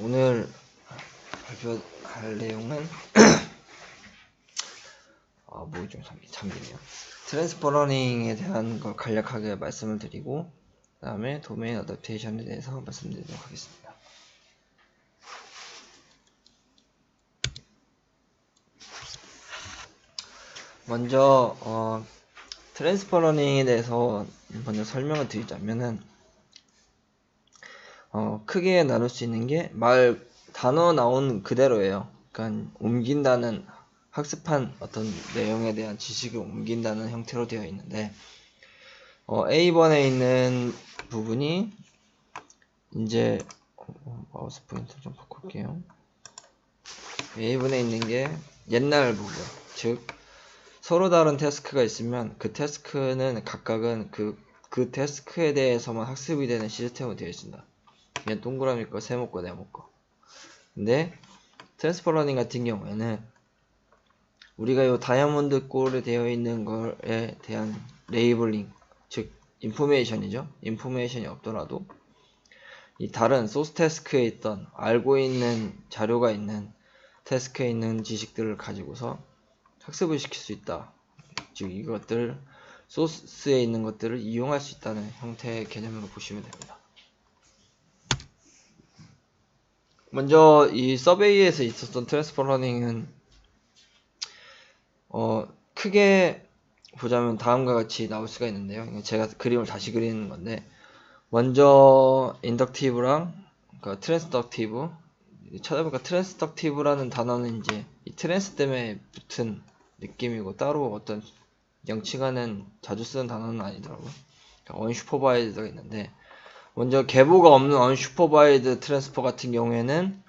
오늘 발표할 내용은 뭐 좀 잠기네요. 트랜스퍼 러닝에 대한 걸 간략하게 말씀을 드리고 그 다음에 도메인 어댑테이션에 대해서 말씀드리도록 하겠습니다. 먼저 트랜스퍼 러닝에 대해서 먼저 설명을 드리자면은 크게 나눌 수 있는 게 단어 나온 그대로예요. 그러니까 옮긴다는 학습한 어떤 내용에 대한 지식을 옮긴다는 형태로 되어 있는데 A번에 있는 부분이 이제 마우스 포인트 좀 바꿀게요. A번에 있는 게 옛날 부분, 즉 서로 다른 태스크가 있으면 그 태스크는 각각은 그 태스크에 대해서만 학습이 되는 시스템으로 되어 있습니다. 그냥 동그라미 거, 세모 거, 네모 거. 근데 트랜스퍼 러닝 같은 경우에는 우리가 이 다이아몬드 꼴에 되어 있는 거에 대한 레이블링, 즉 인포메이션이죠. 인포메이션이 없더라도 이 다른 소스 태스크에 있던 알고 있는 자료가 있는 태스크에 있는 지식들을 가지고서 학습을 시킬 수 있다. 즉 이것들 소스에 있는 것들을 이용할 수 있다는 형태의 개념으로 보시면 됩니다. 먼저 이 서베이에서 있었던 트랜스퍼 러닝은 크게 보자면 다음과 같이 나올 수가 있는데요. 제가 그림을 다시 그리는 건데 먼저 인덕티브랑 그러니까 트랜스덕티브 찾아보니까 트랜스덕티브라는 단어는 이제 이 트랜스 때문에 붙은 느낌이고 따로 어떤 영치가는 자주 쓰는 단어는 아니더라고요. 그러니까 언슈퍼바이드가 있는데 먼저 계보가 없는 언슈퍼바이드 트랜스퍼 같은 경우에는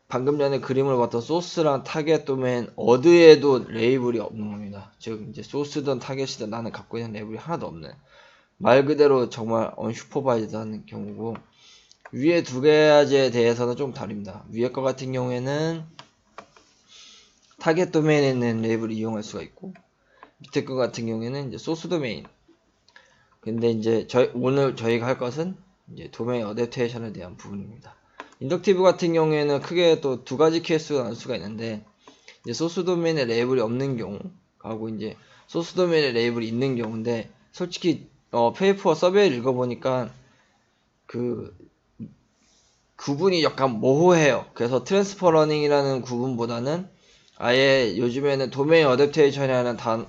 방금 전에 그림을 봤던 소스랑 타겟 도메인 어디에도 레이블이 없는 겁니다. 즉 이제 소스든 타겟이든 나는 갖고 있는 레이블이 하나도 없는 말 그대로 정말 언슈퍼바이드하는 경우고 위에 두 가지에 대해서는 좀 다릅니다. 위에 거 같은 경우에는 타겟 도메인에 있는 레이블을 이용할 수가 있고 밑에 거 같은 경우에는 이제 소스 도메인. 근데 이제 오늘 저희가 할 것은 이제 도메인 어댑테이션에 대한 부분입니다. 인덕티브 같은 경우에는 크게 또 두 가지 케이스가 나올 수가 있는데 이제 소스 도메인에 레이블이 없는 경우하고 이제 소스 도메인에 레이블이 있는 경우인데 솔직히 페이퍼 서베이를 읽어보니까 그 구분이 약간 모호해요. 그래서 트랜스퍼 러닝이라는 구분보다는 아예 요즘에는 도메인 어댑테이션이라는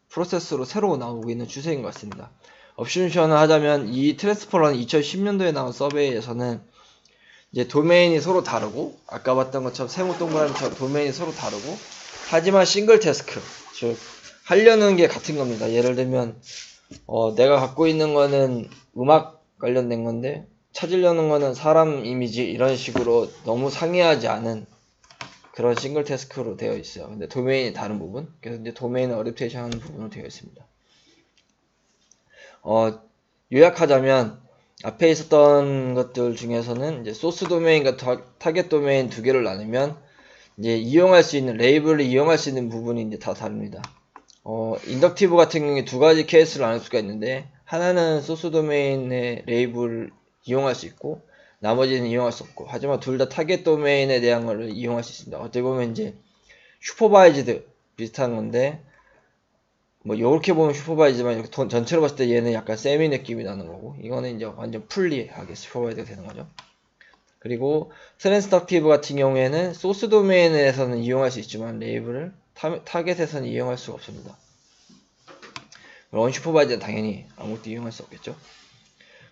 프로세스로 새로 나오고 있는 추세인 것 같습니다. 업션을 하자면 이 트랜스퍼 러닝 2010년도에 나온 서베이에서는 이제 도메인이 서로 다르고 아까 봤던 것처럼 세모 동그라미처럼 도메인이 서로 다르고 하지만 싱글 태스크 즉 하려는 게 같은 겁니다. 예를 들면 내가 갖고 있는 거는 음악 관련된 건데 찾으려는 거는 사람 이미지 이런 식으로 너무 상이하지 않은 그런 싱글 태스크로 되어 있어요. 근데 도메인이 다른 부분 그래서 이제 도메인을 어댑테이션 하는 부분으로 되어 있습니다. 요약하자면 앞에 있었던 것들 중에서는 이제 소스 도메인과 타겟 도메인 두 개를 나누면 이제 이용할 수 있는 레이블을 이용할 수 있는 부분이 이제 다 다릅니다. 인덕티브 같은 경우에 두 가지 케이스를 나눌 수가 있는데 하나는 소스 도메인의 레이블을 이용할 수 있고 나머지는 이용할 수 없고 하지만 둘 다 타겟 도메인에 대한 걸 이용할 수 있습니다. 어떻게 보면 이제 슈퍼바이즈드 비슷한 건데 뭐 요렇게 보면 슈퍼바이즈지만 이렇게 전체로 봤을 때 얘는 약간 세미 느낌이 나는 거고 이거는 이제 완전 풀리하게 슈퍼바이즈가 되는 거죠. 그리고 트랜스덕티브 같은 경우에는 소스 도메인에서는 이용할 수 있지만 레이블을 타겟에서는 이용할 수가 없습니다. 언슈퍼바이즈는 당연히 아무것도 이용할 수 없겠죠.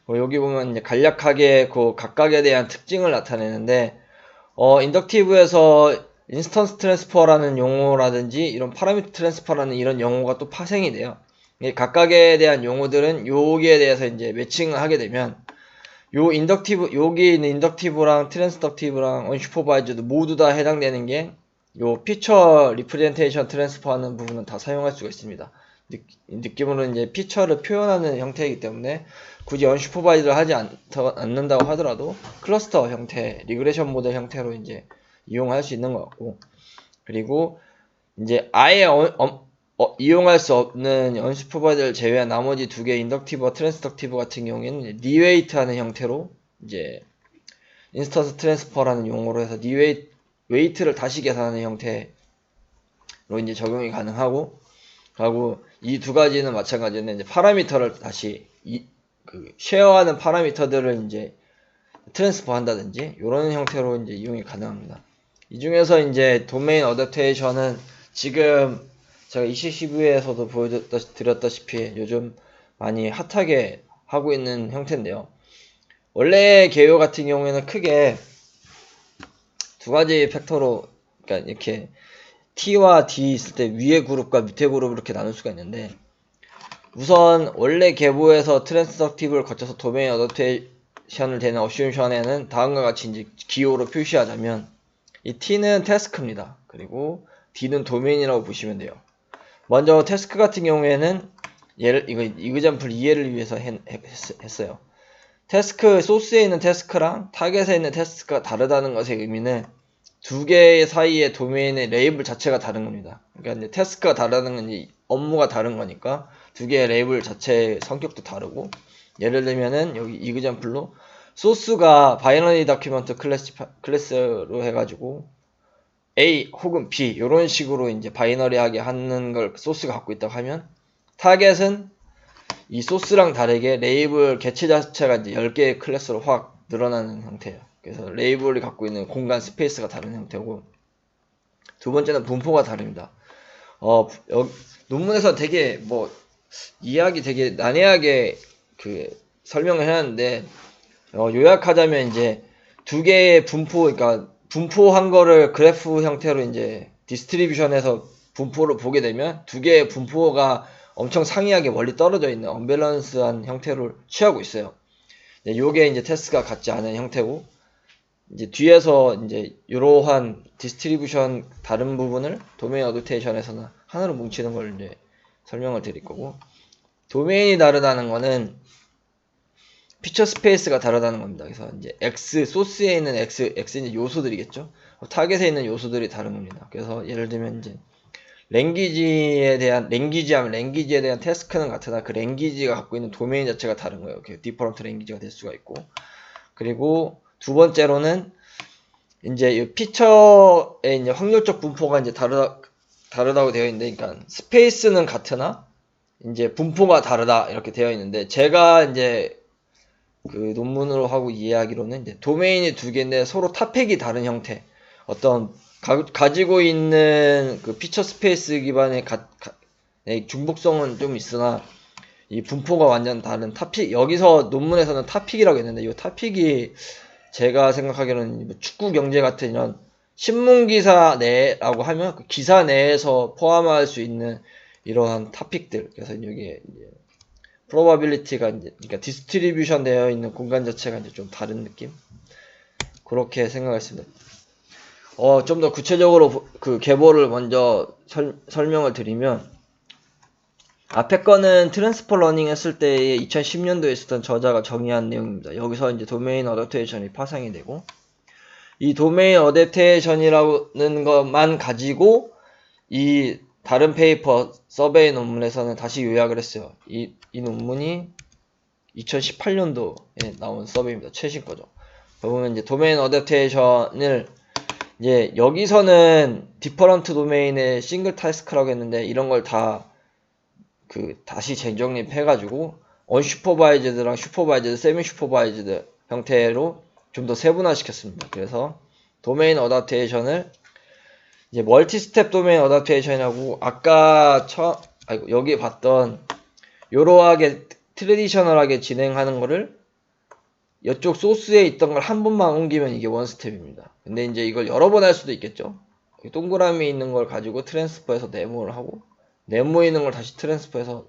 여기 보면 이제 간략하게 그 각각에 대한 특징을 나타내는데 인덕티브에서 인스턴스 트랜스퍼라는 용어라든지 이런 파라미터 트랜스퍼라는 이런 용어가 또 파생이 돼요. 각각에 대한 용어들은 여기에 대해서 이제 매칭을 하게 되면 여기 있는 인덕티브랑 트랜스덕티브랑 언슈퍼바이즈도 모두 다 해당되는 게 요 피처 리프레젠테이션 트랜스퍼 하는 부분은 다 사용할 수가 있습니다. 느낌으로는 이제 피처를 표현하는 형태이기 때문에 굳이 언슈퍼바이즈를 하지 않는다고 하더라도 클러스터 형태, 리그레션 모델 형태로 이제 이용할 수 있는 것 같고 그리고 이제 아예 이용할 수 없는 언슈퍼바이즈를 제외한 나머지 두 개 인덕티브와 트랜스덕티브 같은 경우에는 리웨이트 하는 형태로 이제 인스턴스 트랜스퍼라는 용어로 해서 웨이트를 다시 계산하는 형태로 이제 적용이 가능하고, 하고 이 두 가지는 마찬가지로 이제 파라미터를 다시 쉐어하는 파라미터들을 이제 트랜스퍼 한다든지 이런 형태로 이제 이용이 가능합니다. 이 중에서 이제 도메인 어댑테이션은 지금 제가 ECCV에서도 보여드렸다시피 요즘 많이 핫하게 하고 있는 형태인데요. 원래 개요 같은 경우에는 크게 두 가지 팩터로, 그러니까 이렇게 T와 D 있을 때 위에 그룹과 밑에 그룹을 이렇게 나눌 수가 있는데, 우선 원래 계보에서 트랜스덕티브를 거쳐서 도메인 어댑테이션을 되는 어쓰션에는 다음과 같이 이제 기호로 표시하자면, 이 T는 태스크입니다. 그리고 D는 도메인이라고 보시면 돼요. 먼저 태스크 같은 경우에는 이거 이그잠플 이해를 위해서 했어요. 태스크, 소스에 있는 태스크랑 타겟에 있는 태스크가 다르다는 것의 의미는 두 개 사이의 도메인의 레이블 자체가 다른 겁니다. 그러니까 이제 태스크가 다르다는 건 이제 업무가 다른 거니까 두 개의 레이블 자체의 성격도 다르고, 예를 들면은 여기 이그잠플로 소스가 바이너리 다큐먼트 클래스로 해가지고 A 혹은 B 이런 식으로 이제 바이너리하게 하는 걸 소스가 갖고 있다고 하면, 타겟은 이 소스랑 다르게 레이블 개체 자체가 이제 10개의 클래스로 확 늘어나는 형태예요. 그래서 레이블이 갖고 있는 공간 스페이스가 다른 형태고, 두 번째는 분포가 다릅니다. 논문에서 되게 이야기 되게 난해하게 설명을 해놨는데, 요약하자면 이제 두 개의 분포, 그러니까 분포한 거를 그래프 형태로 이제 디스트리뷰션에서 분포를 보게 되면 두 개의 분포가 엄청 상이하게 멀리 떨어져 있는 언밸런스한 형태를 취하고 있어요. 요게 이제 테스트가 같지 않은 형태고, 이제 뒤에서 이제 이러한 디스트리뷰션 다른 부분을 도메인 어댑테이션에서는 하나로 뭉치는 걸 이제 설명을 드릴 거고, 도메인이 다르다는 거는 피처 스페이스가 다르다는 겁니다. 그래서 이제 X, 소스에 있는 X는 요소들이겠죠. 타겟에 있는 요소들이 다른 겁니다. 그래서 예를 들면 이제 랭귀지에 대한 태스크는 같으나 그 랭귀지가 갖고 있는 도메인 자체가 다른 거예요. 디퍼런트 랭귀지가 될 수가 있고, 그리고 두 번째로는 이제 이 피처의 이제 확률적 분포가 이제 다르다고 되어 있는데, 그러니까 스페이스는 같으나 이제 분포가 다르다 이렇게 되어 있는데, 제가 이제 그 논문으로 하고 이해하기로는 이제 도메인이 두 개인데 서로 탑팩이 다른 형태, 어떤 가지고 있는 그 피처 스페이스 기반의 중복성은 좀 있으나 이 분포가 완전 다른 탑픽, 여기서 논문에서는 탑픽이라고 했는데, 이 탑픽이 제가 생각하기로는 축구 경제 같은 이런 신문 기사 내라고 하면 그 기사 내에서 포함할 수 있는 이러한 탑픽들, 그래서 여기에 이제 probability가 이제, 그러니까 디스트리뷰션 되어 있는 공간 자체가 이제 좀 다른 느낌, 그렇게 생각했습니다. 좀 더 구체적으로 그 계보를 먼저 설명을 드리면, 앞에 거는 트랜스퍼 러닝 했을 때에 2010년도에 있었던 저자가 정의한 내용입니다. 여기서 이제 도메인 어댑테이션이 파생이 되고, 이 도메인 어댑테이션이라는 것만 가지고 이 다른 페이퍼 서베이 논문에서는 다시 요약을 했어요. 이 논문이 2018년도에 나온 서베이입니다. 최신 거죠. 보면 이제 도메인 어댑테이션을 이제 여기서는 디퍼런트 도메인의 싱글 타스크라고 했는데, 이런 걸 다 다시 재정립해가지고 언슈퍼바이즈드랑 슈퍼바이즈드, 세미 슈퍼바이즈드 형태로 좀 더 세분화시켰습니다. 그래서 도메인 어댑테이션을 이제 멀티 스텝 도메인 어댑테이션이라고, 아까 여기 봤던 요러하게 트레디셔널하게 진행하는 거를 이쪽 소스에 있던 걸 한 번만 옮기면 이게 원 스텝입니다. 근데 이제 이걸 여러 번 할 수도 있겠죠. 동그라미 있는 걸 가지고 트랜스퍼해서 네모를 하고, 네모 있는 걸 다시 트랜스퍼해서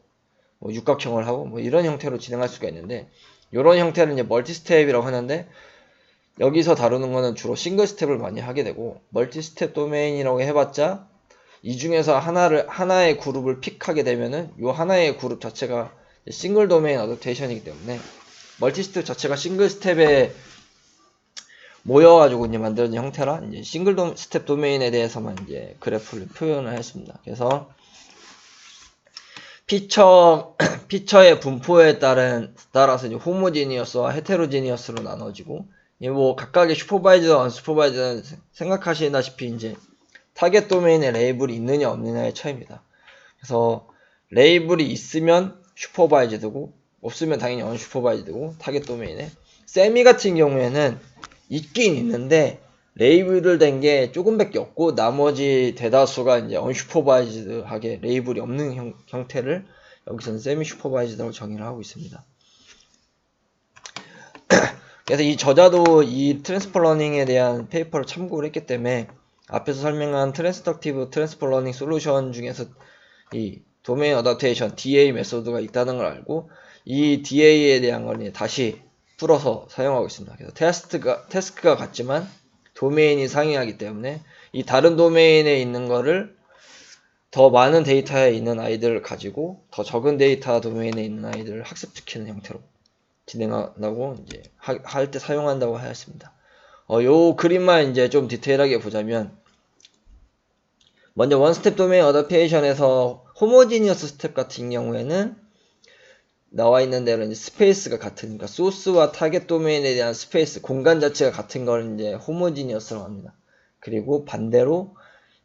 육각형을 하고 이런 형태로 진행할 수가 있는데, 이런 형태를 이제 멀티 스텝이라고 하는데, 여기서 다루는 거는 주로 싱글 스텝을 많이 하게 되고, 멀티 스텝 도메인이라고 해봤자 이 중에서 하나의 그룹을 픽하게 되면은 이 하나의 그룹 자체가 싱글 도메인 어댑테이션이기 때문에 멀티 스텝 자체가 싱글 스텝에 모여가지고 이제 만들어진 형태라, 이제 싱글 스텝 도메인에 대해서만 이제 그래프를 표현을 했습니다. 그래서 피처의 분포에 따라서 이제 호모지니어스와 헤테로지니어스로 나눠지고, 이 뭐 각각의 슈퍼바이저와 언슈퍼바이저는 생각하시다시피 이제 타겟 도메인에 레이블이 있느냐 없느냐의 차이입니다. 그래서 레이블이 있으면 슈퍼바이저드고 없으면 당연히 언슈퍼바이저드고 타겟 도메인에 세미 같은 경우에는 있긴 있는데 레이블을 된 게 조금밖에 없고 나머지 대다수가 이제 언슈퍼바이즈드하게 레이블이 없는 형태를 여기서는 세미 슈퍼바이즈드라고 정의를 하고 있습니다. 그래서 이 저자도 이 트랜스퍼 러닝에 대한 페이퍼를 참고를 했기 때문에 앞에서 설명한 트랜스덕티브 트랜스퍼 러닝 솔루션 중에서 이 도메인 어댑테이션 DA 메소드가 있다는 걸 알고 이 DA에 대한 걸 다시 풀어서 사용하고 있습니다. 그래서 태스크가 같지만 도메인이 상이하기 때문에 이 다른 도메인에 있는 거를 더 많은 데이터에 있는 아이들을 가지고 더 적은 데이터 도메인에 있는 아이들을 학습시키는 형태로 진행한다고 이제 할 때 사용한다고 하였습니다. 요 그림만 이제 좀 디테일하게 보자면 먼저 원스텝 도메인 어댑테이션에서 호모지니어스 스텝 같은 경우에는 나와 있는 대로 이제 스페이스가 같으니까 소스와 타겟 도메인에 대한 스페이스 공간 자체가 같은 걸 이제 호모지니어스라고 합니다. 그리고 반대로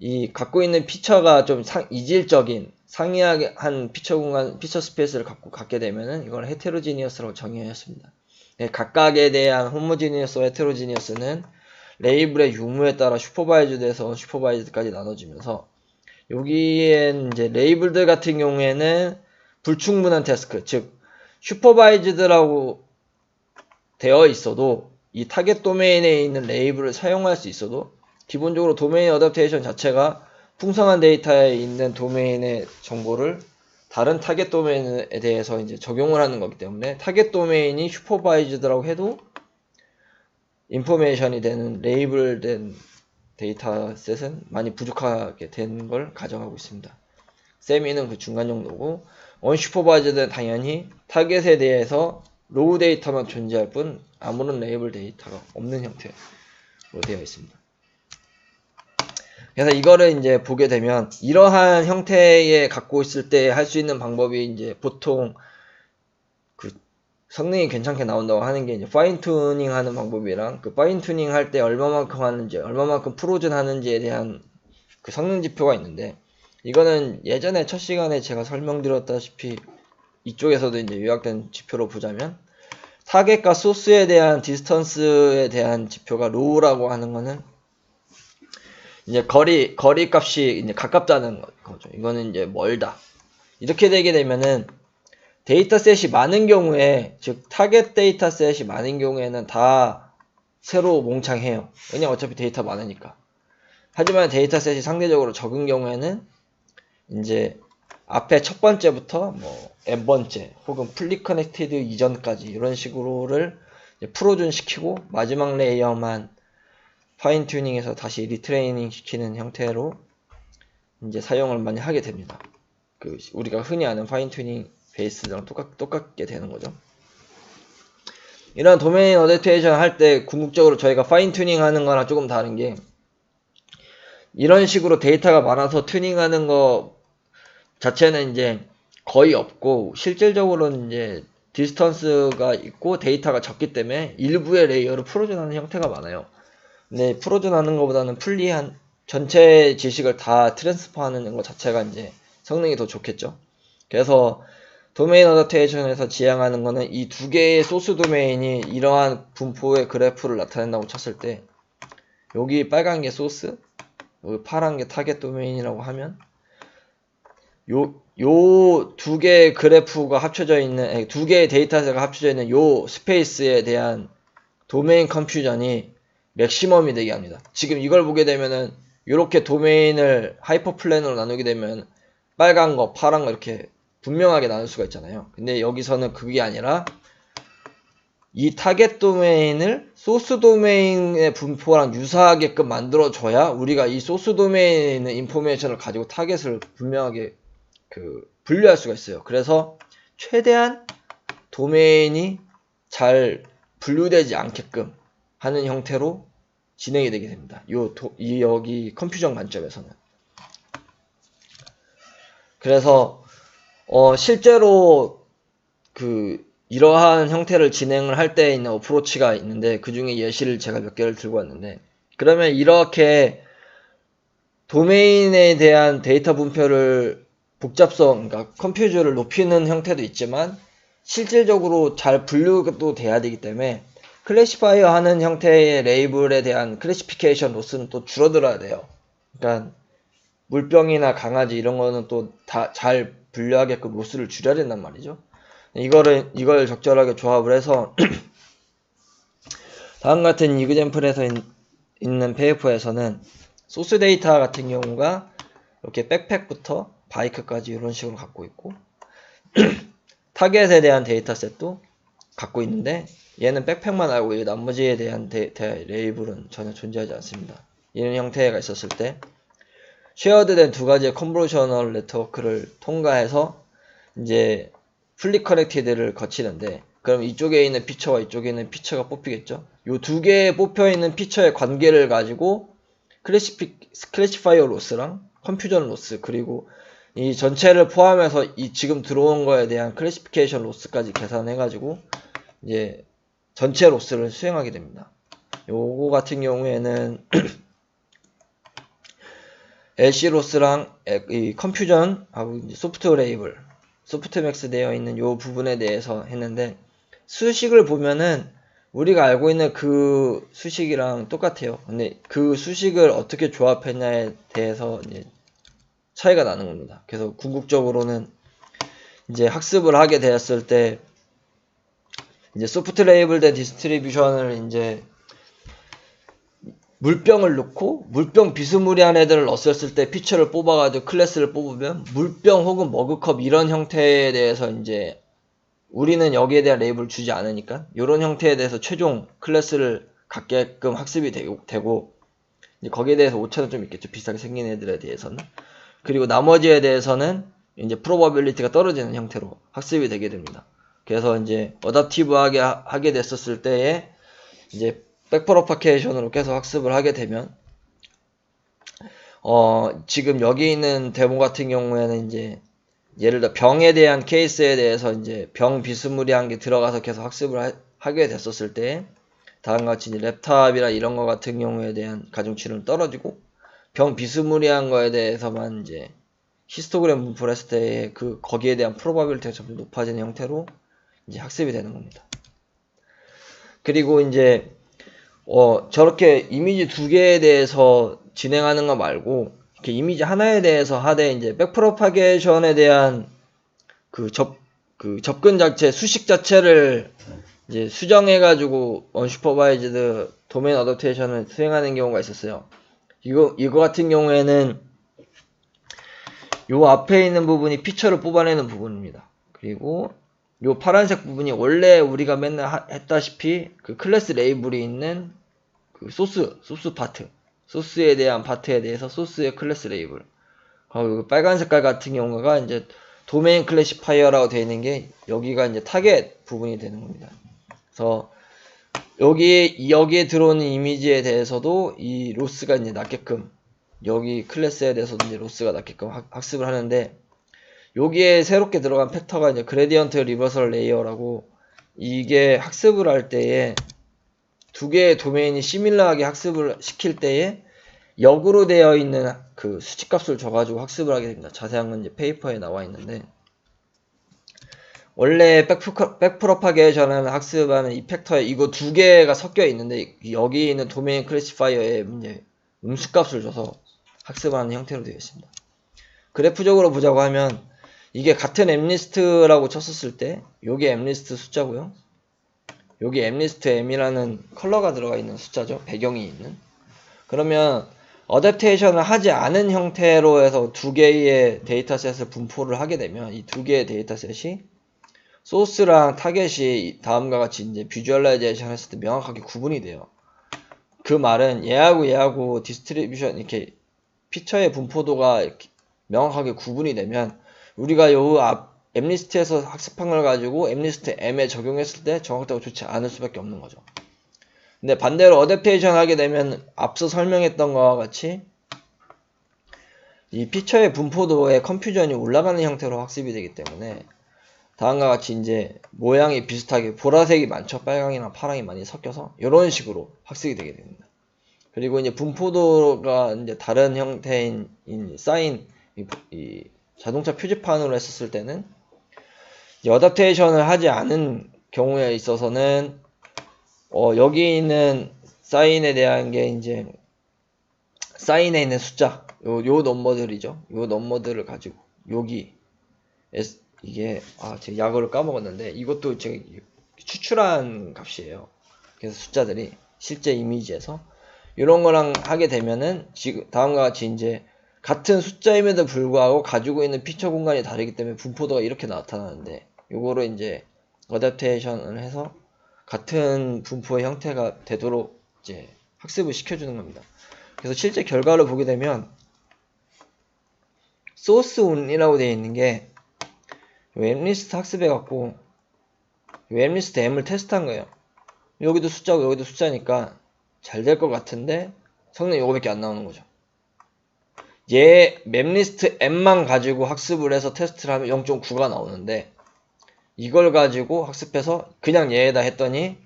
이 갖고 있는 피처가 좀 이질적인 상이한 피처 공간 피처 스페이스를 갖게 되면은 이걸 헤테로지니어스라고 정의하였습니다. 네, 각각에 대한 호모지니어스와 헤테로지니어스는 레이블의 유무에 따라 슈퍼바이즈드에서 슈퍼바이즈드까지 나눠지면서 여기엔 이제 레이블들 같은 경우에는 불충분한 태스크, 즉 슈퍼바이즈드라고 되어 있어도 이 타겟 도메인에 있는 레이블을 사용할 수 있어도 기본적으로 도메인 어댑테이션 자체가 풍성한 데이터에 있는 도메인의 정보를 다른 타겟 도메인에 대해서 이제 적용을 하는 거기 때문에 타겟 도메인이 슈퍼바이즈드라고 해도 인포메이션이 되는 레이블된 데이터셋은 많이 부족하게 된 걸 가정하고 있습니다. 세미는 그 중간 정도고 언슈퍼바이즈드는 당연히 타겟에 대해서 로우 데이터만 존재할 뿐 아무런 레이블 데이터가 없는 형태로 되어 있습니다. 그래서 이거를 이제 보게 되면 이러한 형태에 갖고 있을 때 할 수 있는 방법이 이제 보통 그 성능이 괜찮게 나온다고 하는 게 이제 파인 튜닝 하는 방법이랑 그 파인 튜닝 할 때 얼마만큼 하는지 얼마만큼 프로즌 하는지에 대한 그 성능 지표가 있는데 이거는 예전에 첫 시간에 제가 설명드렸다시피 이쪽에서도 이제 요약된 지표로 보자면 타겟과 소스에 대한 디스턴스에 대한 지표가 로우라고 하는 거는 이제 거리 값이 이제 가깝다는 거죠. 이거는 이제 멀다. 이렇게 되게 되면은 데이터셋이 많은 경우에, 즉 타겟 데이터셋이 많은 경우에는 다 새로 몽창해요. 왜냐면 어차피 데이터 많으니까. 하지만 데이터셋이 상대적으로 적은 경우에는 이제 앞에 첫 번째부터 뭐 n번째 혹은 풀리 커넥티드 이전까지 이런 식으로를 프로준 시키고 마지막 레이어만 파인 튜닝해서 다시 리트레이닝 시키는 형태로 이제 사용을 많이 하게 됩니다. 그 우리가 흔히 아는 파인 튜닝 베이스랑 똑같게 되는 거죠. 이런 도메인 어댑테이션 할 때 궁극적으로 저희가 파인 튜닝 하는 거랑 조금 다른 게 이런 식으로 데이터가 많아서 튜닝하는 거 자체는 이제 거의 없고 실질적으로는 이제 디스턴스가 있고 데이터가 적기 때문에 일부의 레이어를 프로즌하는 형태가 많아요. 근데 프로즌하는 것보다는 풀리한 전체 지식을 다 트랜스퍼하는 것 자체가 이제 성능이 더 좋겠죠. 그래서 도메인 어댑테이션에서 지향하는 거는 이 두 개의 소스 도메인이 이러한 분포의 그래프를 나타낸다고 쳤을 때 여기 빨간 게 소스, 여기 파란 게 타겟 도메인이라고 하면 요 두 개의 그래프가 합쳐져 있는, 두 개의 데이터셋가 합쳐져 있는 요 스페이스에 대한 도메인 컴퓨전이 맥시멈이 되게 합니다. 지금 이걸 보게 되면은 이렇게 도메인을 하이퍼 플랜으로 나누게 되면 빨간 거, 파란 거 이렇게 분명하게 나눌 수가 있잖아요. 근데 여기서는 그게 아니라 이 타겟 도메인을 소스 도메인의 분포랑 유사하게끔 만들어줘야 우리가 이 소스 도메인에 있는 인포메이션을 가지고 타겟을 분명하게 분류할 수가 있어요. 그래서 최대한 도메인이 잘 분류되지 않게끔 하는 형태로 진행이 되게 됩니다. 여기 컴퓨전 관점에서는. 그래서 실제로 이러한 형태를 진행을 할 때 있는 어프로치가 있는데 그 중에 예시를 제가 몇 개를 들고 왔는데, 그러면 이렇게 도메인에 대한 데이터 분표를 복잡성, 그러니까 컴퓨즈를 높이는 형태도 있지만 실질적으로 잘 분류도 돼야 되기 때문에 클래시파이어 하는 형태의 레이블에 대한 클래시피케이션 로스는 또 줄어들어야 돼요. 그러니까 물병이나 강아지 이런 거는 또 다 잘 분류하게끔 로스를 줄여야 된단 말이죠. 이걸 적절하게 조합을 해서 다음 같은 이그젬플에서 있는 페이퍼에서는 소스 데이터 같은 경우가 이렇게 백팩부터 바이크까지 이런 식으로 갖고 있고 타겟에 대한 데이터셋도 갖고 있는데 얘는 백팩만 알고 이 나머지에 대한 레이블은 전혀 존재하지 않습니다. 이런 형태가 있었을 때 쉐어드된 두 가지의 컨볼루셔널 네트워크를 통과해서 이제 풀리 커넥티드를 거치는데, 그럼 이쪽에 있는 피처와 이쪽에 있는 피처가 뽑히겠죠. 요 두 개에 뽑혀 있는 피처의 관계를 가지고 클래시파이어 로스랑 컴퓨전 로스, 그리고 이 전체를 포함해서 이 지금 들어온 거에 대한 클래시피케이션 로스까지 계산해 가지고 이제 전체 로스를 수행하게 됩니다. 요거 같은 경우에는 LC 로스랑 이 컴퓨전하고 소프트 레이블, 소프트맥스 되어 있는 요 부분에 대해서 했는데, 수식을 보면은 우리가 알고 있는 그 수식이랑 똑같아요. 근데 그 수식을 어떻게 조합했냐에 대해서 이제 차이가 나는 겁니다. 그래서 궁극적으로는 이제 학습을 하게 되었을 때 이제 소프트 레이블 된 디스트리뷰션을 이제 물병을 넣고 물병 비스무리한 애들을 넣었을 때 피처를 뽑아가지고 클래스를 뽑으면 물병 혹은 머그컵 이런 형태에 대해서 이제 우리는 여기에 대한 레이블을 주지 않으니까 이런 형태에 대해서 최종 클래스를 갖게끔 학습이 되고 이제 거기에 대해서 오차는 좀 있겠죠. 비슷하게 생긴 애들에 대해서는. 그리고 나머지에 대해서는 이제 프로버빌리티가 떨어지는 형태로 학습이 되게 됩니다. 그래서 이제 어답티브하게 하게 됐었을 때에 이제 백프로파케이션으로 계속 학습을 하게 되면 지금 여기 있는 데모 같은 경우에는 이제 예를 들어 병에 대한 케이스에 대해서 이제 병 비스무리한 게 들어가서 계속 학습을 하게 됐었을 때 다음과 같이 이제 랩탑이나 이런 거 같은 경우에 대한 가중치는 떨어지고 병 비스무리한 거에 대해서만 이제 히스토그램 분포를 했을 때 거기에 대한 프로바빌리티가 점점 높아지는 형태로 이제 학습이 되는 겁니다. 그리고 이제 저렇게 이미지 두 개에 대해서 진행하는 거 말고 이렇게 이미지 하나에 대해서 하되 이제 백프로파게이션에 대한 접근 자체, 수식 자체를 이제 수정해가지고 언슈퍼바이즈드 도메인 어댑테이션을 수행하는 경우가 있었어요. 이거 같은 경우에는 요 앞에 있는 부분이 피처를 뽑아내는 부분입니다. 그리고 요 파란색 부분이 원래 우리가 맨날 했다시피 그 클래스 레이블이 있는 그 소스 파트, 소스에 대한 파트에 대해서 소스의 클래스 레이블. 그리고 빨간 색깔 같은 경우가 이제 도메인 클래시파이어라고 되어 있는 게 여기가 이제 타겟 부분이 되는 겁니다. 그래서 여기에 들어오는 이미지에 대해서도 이 로스가 이제 낮게끔, 여기 클래스에 대해서도 이제 로스가 낮게끔 학습을 하는데, 여기에 새롭게 들어간 팩터가 이제 그레디언트 리버설 레이어라고, 이게 학습을 할 때에 두 개의 도메인이 시밀러하게 학습을 시킬 때에 역으로 되어 있는 그 수치값을 줘가지고 학습을 하게 됩니다. 자세한 건 이제 페이퍼에 나와 있는데, 원래 백프로파게이션을 학습하는 이 팩터에 이거 두 개가 섞여 있는데 여기 있는 도메인 클래시파이어에 이제 음수값을 줘서 학습하는 형태로 되어 있습니다. 그래프적으로 보자고 하면 이게 같은 엠리스트라고 쳤었을 때 여기 엠리스트 숫자고요. 여기 엠리스트 M이라는 컬러가 들어가 있는 숫자죠. 배경이 있는. 그러면 어댑테이션을 하지 않은 형태로 해서 두 개의 데이터셋을 분포를 하게 되면 이 두 개의 데이터셋이 소스랑 타겟이 다음과 같이 이제 비주얼라이제이션 했을 때 명확하게 구분이 돼요. 그 말은 얘하고 디스트리뷰션 이렇게 피처의 분포도가 이렇게 명확하게 구분이 되면 우리가 요 앞 엠리스트에서 학습한 걸 가지고 엠리스트 M에 적용했을 때 정확도가 좋지 않을 수밖에 없는 거죠. 근데 반대로 어댑테이션 하게 되면 앞서 설명했던 것과 같이 이 피처의 분포도의 컴퓨전이 올라가는 형태로 학습이 되기 때문에 다음과 같이 이제 모양이 비슷하게 보라색이 많죠. 빨강이랑 파랑이 많이 섞여서 이런 식으로 학습이 되게 됩니다. 그리고 이제 분포도가 이제 다른 형태인 사인 이 자동차 표지판으로 했었을 때는 어댑테이션을 하지 않은 경우에 있어서는 여기 있는 사인에 대한 게 이제 사인에 있는 숫자 요 넘버들이죠. 요 넘버들을 가지고 여기 이게 제가 약어를 까먹었는데 이것도 제가 추출한 값이에요. 그래서 숫자들이 실제 이미지에서 이런 거랑 하게 되면은 지금 다음과 같이 이제 같은 숫자임에도 불구하고 가지고 있는 피처 공간이 다르기 때문에 분포도가 이렇게 나타나는데 요거를 이제 어댑테이션을 해서 같은 분포의 형태가 되도록 이제 학습을 시켜주는 겁니다. 그래서 실제 결과를 보게 되면 소스 온이라고 되어 있는 게 웹리스트 학습해갖고 웹리스트 M을 테스트한 거예요. 여기도 숫자고 여기도 숫자니까 잘 될 것 같은데 성능이 이거밖에 안 나오는 거죠. 얘 맵리스트 M만 가지고 학습을 해서 테스트를 하면 0.9가 나오는데 이걸 가지고 학습해서 그냥 얘에다 했더니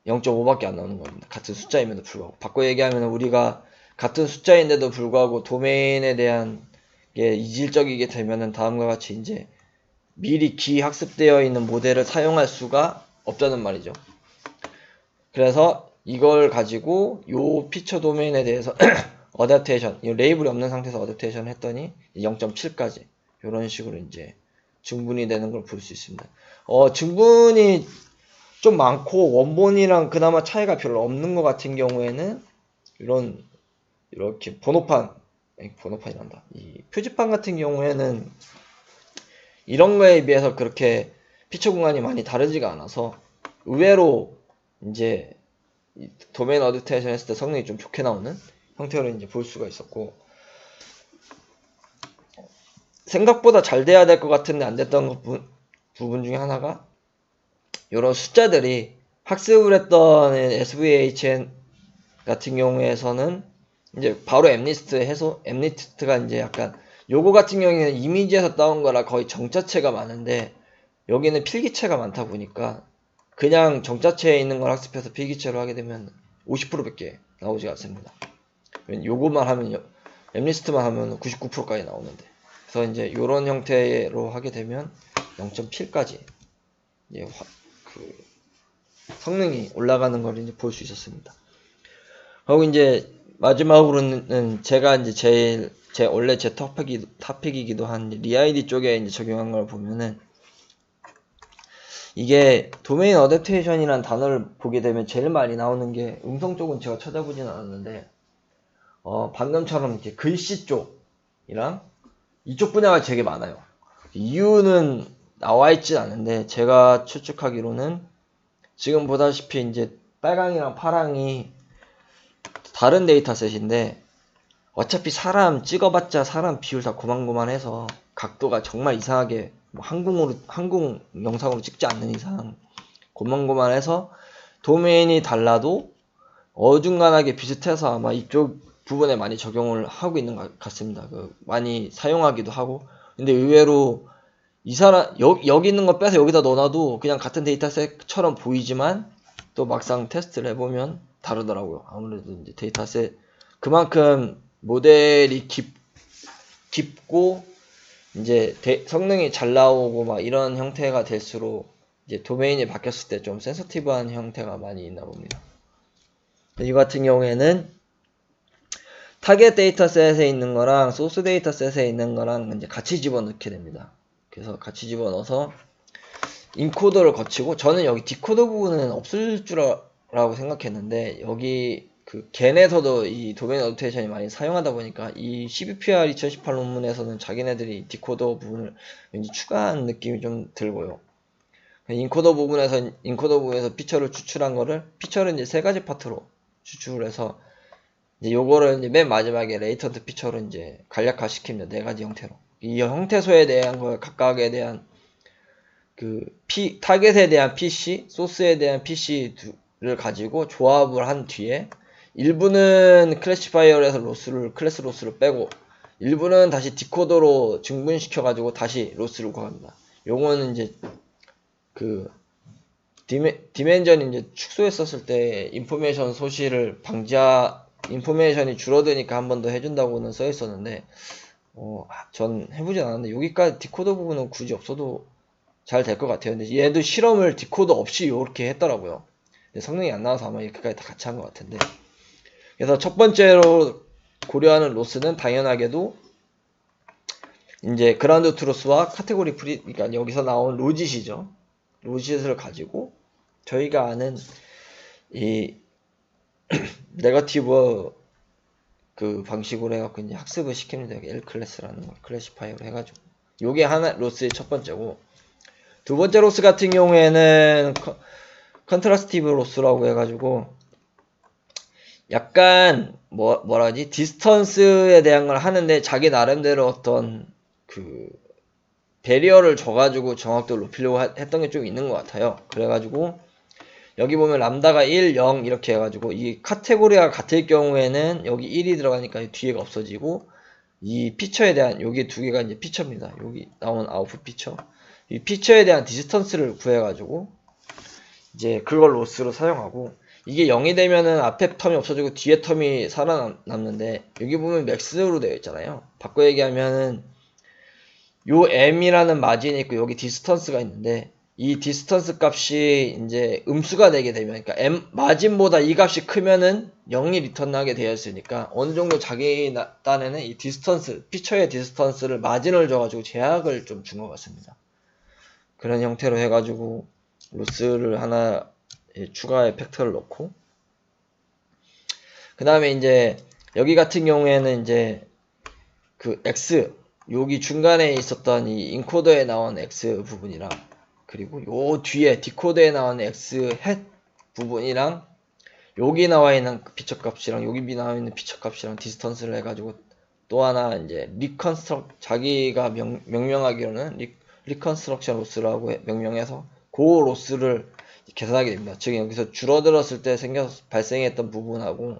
0.5밖에 안 나오는 겁니다. 같은 숫자임에도 불구하고. 바꿔 얘기하면 우리가 같은 숫자인데도 불구하고 도메인에 대한 게 이질적이게 되면은 다음과 같이 이제 미리 기학습되어 있는 모델을 사용할 수가 없다는 말이죠. 그래서 이걸 가지고 요 피처 도메인에 대해서 어댑테이션, 레이블이 없는 상태에서 어댑테이션 했더니 0.7까지 이런 식으로 이제 증분이 되는 걸 볼 수 있습니다. 증분이 좀 많고 원본이랑 그나마 차이가 별로 없는 것 같은 경우에는 이렇게 번호판이란다. 이 표지판 같은 경우에는 이런 거에 비해서 그렇게 피처 공간이 많이 다르지가 않아서 의외로 이제 도메인 어댑테이션 했을 때 성능이 좀 좋게 나오는 형태로 이제 볼 수가 있었고, 생각보다 잘 돼야 될 것 같은데 안 됐던 부분 중에 하나가 이런 숫자들이 학습을 했던 SVHN 같은 경우에서는 이제 바로 엠리스트가 이제 약간 요거 같은 경우에는 이미지에서 따온 거라 거의 정자체가 많은데 여기는 필기체가 많다 보니까 그냥 정자체에 있는 걸 학습해서 필기체로 하게 되면 50%밖에 나오지 않습니다. 요거만 하면 엠리스트만 하면 99%까지 나오는데, 그래서 이제 요런 형태로 하게 되면 0.7까지 성능이 올라가는 걸 이제 볼 수 있었습니다. 그리고 이제 마지막으로는 제가 이제 원래 제 토픽이기도 한 리아이디 쪽에 이제 적용한 걸 보면은 이게 도메인 어댑테이션이라는 단어를 보게 되면 제일 많이 나오는 게 음성 쪽은 제가 찾아보진 않았는데 방금처럼 이렇게 글씨 쪽이랑 이쪽 분야가 되게 많아요. 이유는 나와 있진 않은데 제가 추측하기로는 지금 보다시피 이제 빨강이랑 파랑이 다른 데이터셋인데 어차피 사람 찍어봤자 사람 비율 다 고만고만해서 각도가 정말 이상하게 항공 영상으로 찍지 않는 이상 고만고만해서 도메인이 달라도 어중간하게 비슷해서 아마 이쪽 부분에 많이 적용을 하고 있는 것 같습니다. 많이 사용하기도 하고. 근데 의외로 여기 있는 거 빼서 여기다 넣어놔도 그냥 같은 데이터셋처럼 보이지만 또 막상 테스트를 해보면 다르더라고요. 아무래도 이제 데이터셋 그만큼 모델이 깊고 이제 성능이 잘 나오고 막 이런 형태가 될수록 이제 도메인이 바뀌었을 때 좀 센서티브한 형태가 많이 있나 봅니다. 이 같은 경우에는 타겟 데이터셋에 있는 거랑 소스 데이터셋에 있는 거랑 이제 같이 집어넣게 됩니다. 그래서 같이 집어넣어서 인코더를 거치고, 저는 여기 디코더 부분은 없을 줄라고 생각했는데 여기 겐에서도 이 도메인 어댑테이션이 많이 사용하다 보니까 이 CBPR 2018 논문에서는 자기네들이 디코더 부분을 왠지 추가한 느낌이 좀 들고요. 인코더 부분에서 피처를 추출한 거를 피처를 이제 세 가지 파트로 추출을 해서 이제 요거를 이제 맨 마지막에 레이턴트 피처로 이제 간략화 시킵니다. 네 가지 형태로. 이 형태소에 대한 걸 각각에 대한 타겟에 대한 PC, 소스에 대한 PC를 가지고 조합을 한 뒤에 일부는 클래시파이어에서 클래스 로스를 빼고 일부는 다시 디코더로 증분시켜 가지고 다시 로스를 구합니다. 요거는 이제 그 디멘전이 이제 축소했었을 때 인포메이션 소실을 인포메이션이 줄어드니까 한 번 더 해준다고는 써 있었는데, 전 해보진 않았는데, 여기까지 디코더 부분은 굳이 없어도 잘 될 것 같아요. 근데 얘도 실험을 디코더 없이 이렇게 했더라고요. 근데 성능이 안 나와서 아마 이렇게까지 다 같이 한 것 같은데. 그래서 첫 번째로 고려하는 로스는 당연하게도 이제 그라운드 트루스와 카테고리 프리, 그러니까 여기서 나온 로짓이죠. 로짓을 가지고 저희가 아는 이 네거티브 그 방식으로 해갖고 이제 학습을 시킵니다. L 클래스라는 거, 클래시파이어로 해가지고. 요게 하나 로스의 첫 번째고, 두 번째 로스 같은 경우에는 컨트라스티브 로스라고 해가지고 약간 뭐라지 디스턴스에 대한 걸 하는데 자기 나름대로 어떤 그 배리어를 줘가지고 정확도를 높이려고 했던 게 좀 있는 것 같아요. 그래가지고 여기 보면 람다가 1, 0 이렇게 해가지고 이 카테고리가 같을 경우에는 여기 1이 들어가니까 뒤에가 없어지고, 이 피처에 대한 여기 두 개가 이제 피처입니다. 여기 나온 아웃풋 피처, 이 피처에 대한 디스턴스를 구해가지고 이제 그걸 로스로 사용하고, 이게 0이 되면은 앞에 텀이 없어지고 뒤에 텀이 살아남는데, 여기 보면 맥스로 되어 있잖아요. 바꿔 얘기하면은 요 m이라는 마진이 있고 여기 디스턴스가 있는데, 이 디스턴스 값이 이제 음수가 되게 되면, 그러니까 m 마진보다 이 값이 크면은 0이 리턴하게 되어 있으니까 어느 정도 자기 딴에는 이 디스턴스, 피처의 디스턴스를 마진을 줘가지고 제약을 좀 준 것 같습니다. 그런 형태로 해가지고 로스를 하나 추가의 팩터를 넣고, 그 다음에 이제 여기 같은 경우에는 이제 그 x, 여기 중간에 있었던 이 인코더에 나온 x 부분이랑, 그리고 요 뒤에 디코더에 나온 x 헷 부분이랑 여기 나와 있는 피처 값이랑 여기 나와 있는 피처 값이랑 디스턴스를 해가지고 또 하나 이제 자기가 명명하기로는 리컨스트럭션 로스라고 명명해서 그 로스를 계산하게 됩니다. 즉 여기서 줄어들었을 때 발생했던 부분하고,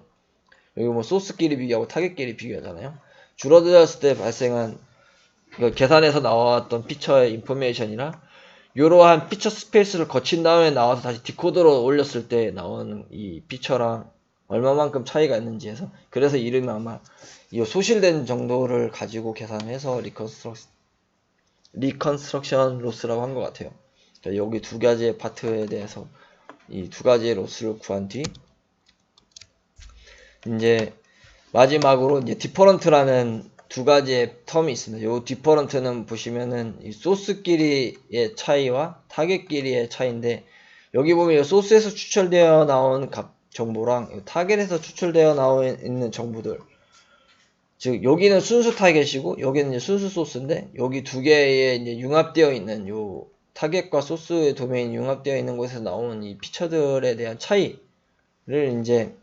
여기 뭐 소스끼리 비교하고 타겟끼리 비교하잖아요. 줄어들었을 때 발생한 계산에서 나왔던 피처의 인포메이션이랑 이러한 피처 스페이스를 거친 다음에 나와서 다시 디코더로 올렸을 때 나오는 이 피처랑 얼마만큼 차이가 있는지 해서, 그래서 이름이 아마 이 소실된 정도를 가지고 계산해서 리컨스트럭션 로스라고 한 것 같아요. 여기 두 가지의 파트에 대해서 이 두 가지의 로스를 구한 뒤, 이제 마지막으로 이제 디퍼런트라는 두 가지의 텀이 있습니다. 요 디퍼런트는 보시면은 이 소스끼리의 차이와 타겟끼리의 차이인데, 여기 보면 이 소스에서 추출되어 나온 정보랑 타겟에서 추출되어 있는 정보들, 즉 여기는 순수 타겟이고 여기는 이제 순수 소스인데, 여기 두 개의 이제 융합되어 있는 요 타겟과 소스의 도메인이 융합되어 있는 곳에서 나오는 이 피처들에 대한 차이를 이제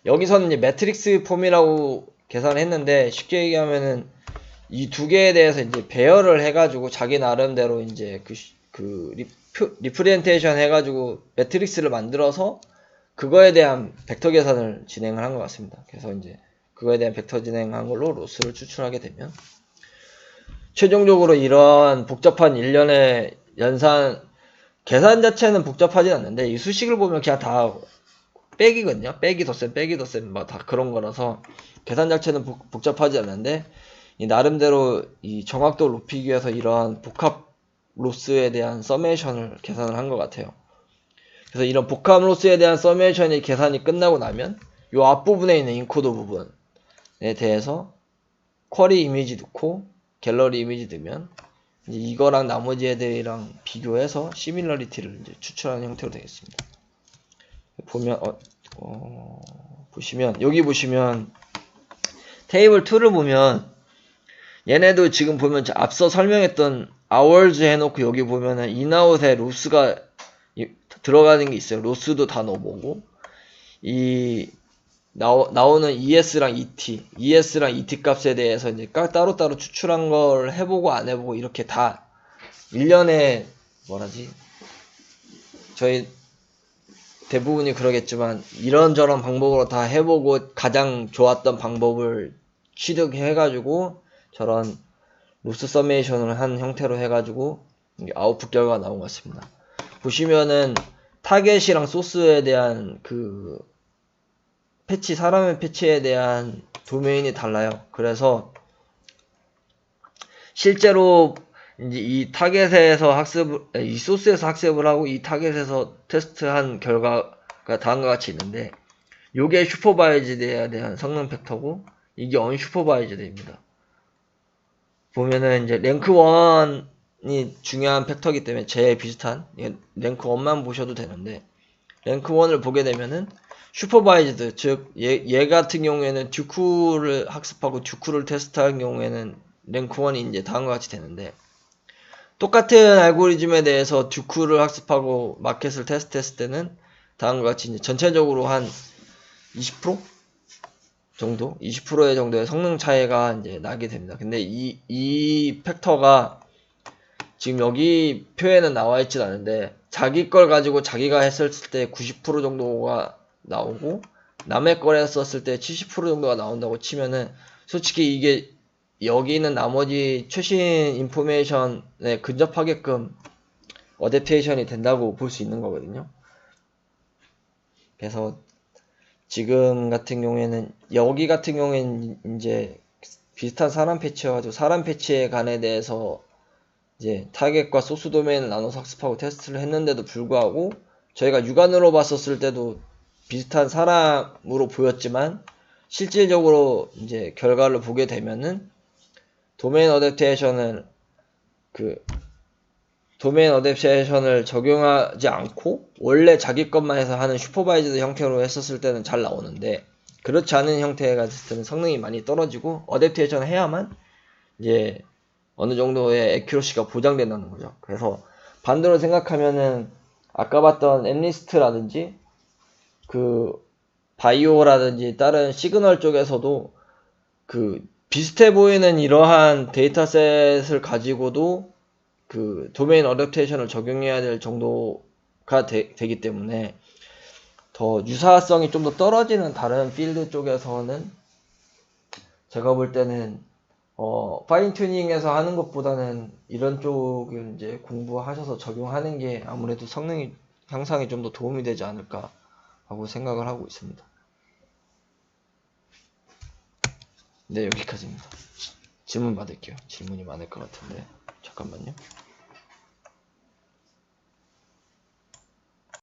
여기서는 이제 매트릭스 폼이라고 계산했는데, 쉽게 얘기하면은 이 두 개에 대해서 이제 배열을 해가지고 자기 나름대로 이제 리프레젠테이션 해가지고 매트릭스를 만들어서 그거에 대한 벡터 계산을 진행을 한 것 같습니다. 그래서 이제 그거에 대한 벡터 진행한 걸로 로스를 추출하게 되면, 최종적으로 이런 복잡한 일련의 계산 자체는 복잡하진 않는데, 이 수식을 보면 그냥 다 빼기거든요. 빼기 덧셈, 빼기 덧셈, 다 그런 거라서 계산 자체는 복잡하지 않는데, 이 나름대로 이 정확도를 높이기 위해서 이러한 복합 로스에 대한 서메이션을 계산을 한 것 같아요. 그래서 이런 복합 로스에 대한 서메이션의 계산이 끝나고 나면 이 앞부분에 있는 인코더 부분에 대해서 쿼리 이미지 넣고 갤러리 이미지 넣으면 이제 이거랑 나머지 애들이랑 비교해서 시밀러리티를 이제 추출하는 형태로 되겠습니다. 보면 보시면 여기 보시면 테이블 2를 보면 얘네도 지금 보면 앞서 설명했던 hours 해놓고 여기 보면은 인아웃에 로스가 들어가는 게 있어요. 로스도 다 넣어보고, 이 나오는 ES랑 ET 값에 대해서 이제 따로따로 추출한 걸 해보고 안 해보고 이렇게 다 일련의 저희 대부분이 그러겠지만 이런저런 방법으로 다 해보고 가장 좋았던 방법을 취득해가지고 저런 로스 서메이션을 한 형태로 해가지고 이게 아웃풋 결과가 나온 것 같습니다. 보시면은 타겟이랑 소스에 대한 그 패치, 사람의 패치에 대한 도메인이 달라요. 그래서 실제로 이제 이 타겟에서 이 소스에서 학습을 하고 이 타겟에서 테스트한 결과가 다음과 같이 있는데, 요게 슈퍼바이즈드에 대한 성능 팩터고, 이게 언슈퍼바이즈드입니다. 보면은 이제 랭크 1이 중요한 팩터이기 때문에 제일 비슷한 랭크 1만 보셔도 되는데, 랭크 1을 보게 되면은 슈퍼바이즈드, 즉 얘 같은 경우에는 듀쿠를 학습하고 듀쿠를 테스트하는 경우에는 랭크 1이 이제 다음과 같이 되는데, 똑같은 알고리즘에 대해서 듀쿠를 학습하고 마켓을 테스트했을 때는 다음과 같이 이제 전체적으로 한 20% 정도, 20%의 정도의 성능 차이가 이제 나게 됩니다. 근데 이 팩터가 지금 여기 표에는 나와 있진 않은데, 자기 걸 가지고 자기가 했을 때 90% 정도가 나오고 남의 걸 했었을 때 70% 정도가 나온다고 치면은, 솔직히 이게 여기 있는 나머지 최신 인포메이션에 근접하게끔 어댑테이션이 된다고 볼 수 있는 거거든요. 그래서 지금 같은 경우에는, 여기 같은 경우에는 이제 비슷한 사람 패치여가지고 사람 패치에 관에 대해서 이제 타겟과 소스 도메인을 나눠서 학습하고 테스트를 했는데도 불구하고, 저희가 육안으로 봤었을 때도 비슷한 사람으로 보였지만, 실질적으로 이제 결과를 보게 되면은 도메인 어댑테이션을 적용하지 않고 원래 자기 것만 해서 하는 슈퍼바이즈드 형태로 했었을 때는 잘 나오는데, 그렇지 않은 형태가 됐을 때는 성능이 많이 떨어지고, 어댑테이션을 해야만 이제 어느 정도의 애큐러시가 보장된다는 거죠. 그래서 반대로 생각하면은 아까 봤던 엠리스트라든지 그 바이오라든지 다른 시그널 쪽에서도 그 비슷해 보이는 이러한 데이터셋을 가지고도 그 도메인 어댑테이션을 적용해야 될 정도가 되기 때문에, 더 유사성이 좀 더 떨어지는 다른 필드 쪽에서는 제가 볼 때는 파인 튜닝에서 하는 것보다는 이런 쪽을 이제 공부하셔서 적용하는 게 아무래도 성능 향상에 좀 더 도움이 되지 않을까 하고 생각을 하고 있습니다. 네, 여기까지입니다. 질문 받을게요. 질문이 많을 것 같은데 잠깐만요.